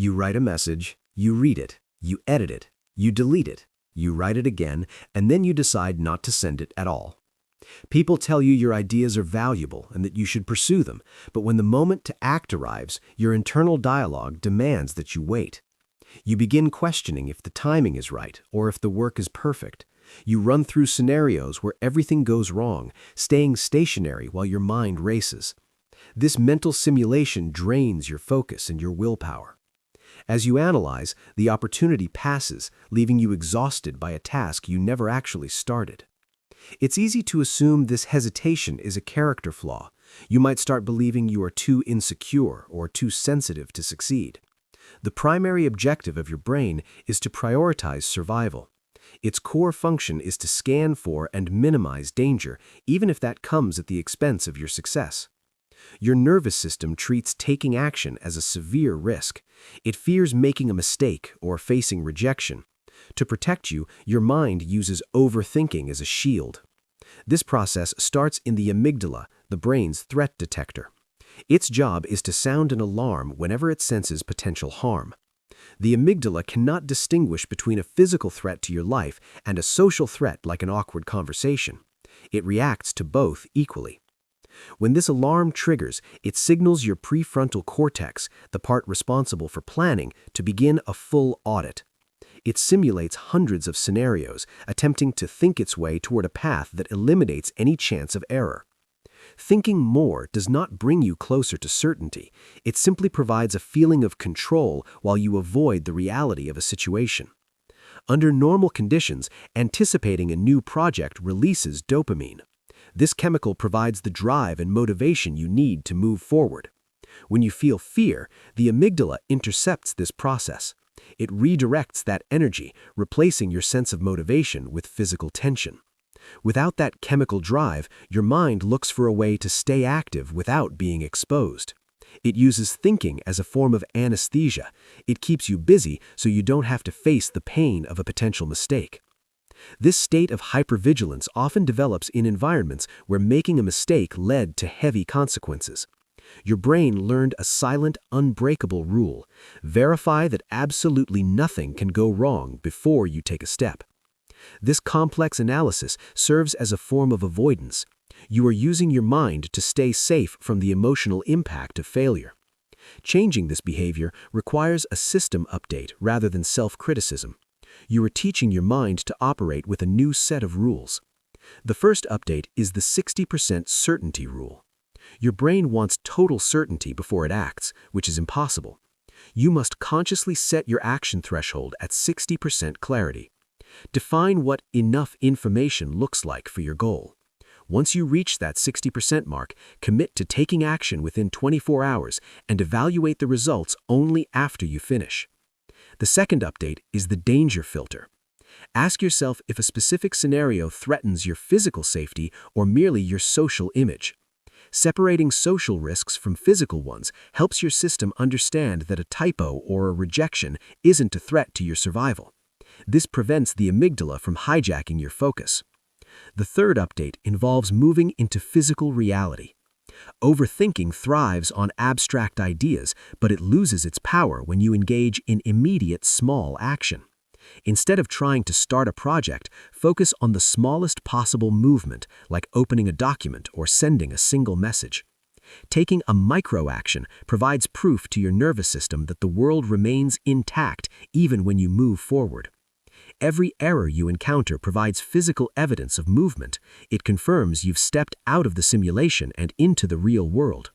You write a message, you read it, you edit it, you delete it, you write it again, and then you decide not to send it at all. People tell you your ideas are valuable and that you should pursue them, but when the moment to act arrives, your internal dialogue demands that you wait. You begin questioning if the timing is right or if the work is perfect. You run through scenarios where everything goes wrong, staying stationary while your mind races. This mental simulation drains your focus and your willpower. As you analyze, the opportunity passes, leaving you exhausted by a task you never actually started. It's easy to assume this hesitation is a character flaw. You might start believing you are too insecure or too sensitive to succeed. The primary objective of your brain is to prioritize survival. Its core function is to scan for and minimize danger, even if that comes at the expense of your success. Your nervous system treats taking action as a severe risk. It fears making a mistake or facing rejection. To protect you, your mind uses overthinking as a shield. This process starts in the amygdala, the brain's threat detector. Its job is to sound an alarm whenever it senses potential harm. The amygdala cannot distinguish between a physical threat to your life and a social threat like an awkward conversation. It reacts to both equally. When this alarm triggers, it signals your prefrontal cortex, the part responsible for planning, to begin a full audit. It simulates hundreds of scenarios, attempting to think its way toward a path that eliminates any chance of error. Thinking more does not bring you closer to certainty. It simply provides a feeling of control while you avoid the reality of a situation. Under normal conditions, anticipating a new project releases dopamine. This chemical provides the drive and motivation you need to move forward. When you feel fear, the amygdala intercepts this process. It redirects that energy, replacing your sense of motivation with physical tension. Without that chemical drive, your mind looks for a way to stay active without being exposed. It uses thinking as a form of anesthesia. It keeps you busy so you don't have to face the pain of a potential mistake. This state of hypervigilance often develops in environments where making a mistake led to heavy consequences. Your brain learned a silent, unbreakable rule: verify that absolutely nothing can go wrong before you take a step. This complex analysis serves as a form of avoidance. You are using your mind to stay safe from the emotional impact of failure. Changing this behavior requires a system update rather than self-criticism. You are teaching your mind to operate with a new set of rules. The first update is the 60% certainty rule. Your brain wants total certainty before it acts, which is impossible. You must consciously set your action threshold at 60% clarity. Define what enough information looks like for your goal. Once you reach that 60% mark, commit to taking action within 24 hours and evaluate the results only after you finish. The second update is the danger filter. Ask yourself if a specific scenario threatens your physical safety or merely your social image. Separating social risks from physical ones helps your system understand that a typo or a rejection isn't a threat to your survival. This prevents the amygdala from hijacking your focus. The third update involves moving into physical reality. Overthinking thrives on abstract ideas, but it loses its power when you engage in immediate small action. Instead of trying to start a project, focus on the smallest possible movement, like opening a document or sending a single message. Taking a micro-action provides proof to your nervous system that the world remains intact even when you move forward. Every error you encounter provides physical evidence of movement. It confirms you've stepped out of the simulation and into the real world.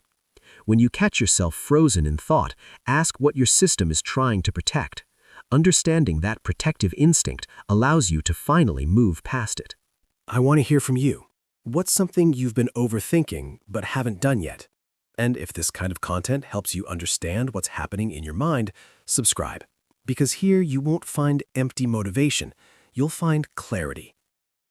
When you catch yourself frozen in thought, ask what your system is trying to protect. Understanding that protective instinct allows you to finally move past it. I want to hear from you. What's something you've been overthinking but haven't done yet? And if this kind of content helps you understand what's happening in your mind, subscribe. Because here you won't find empty motivation, you'll find clarity.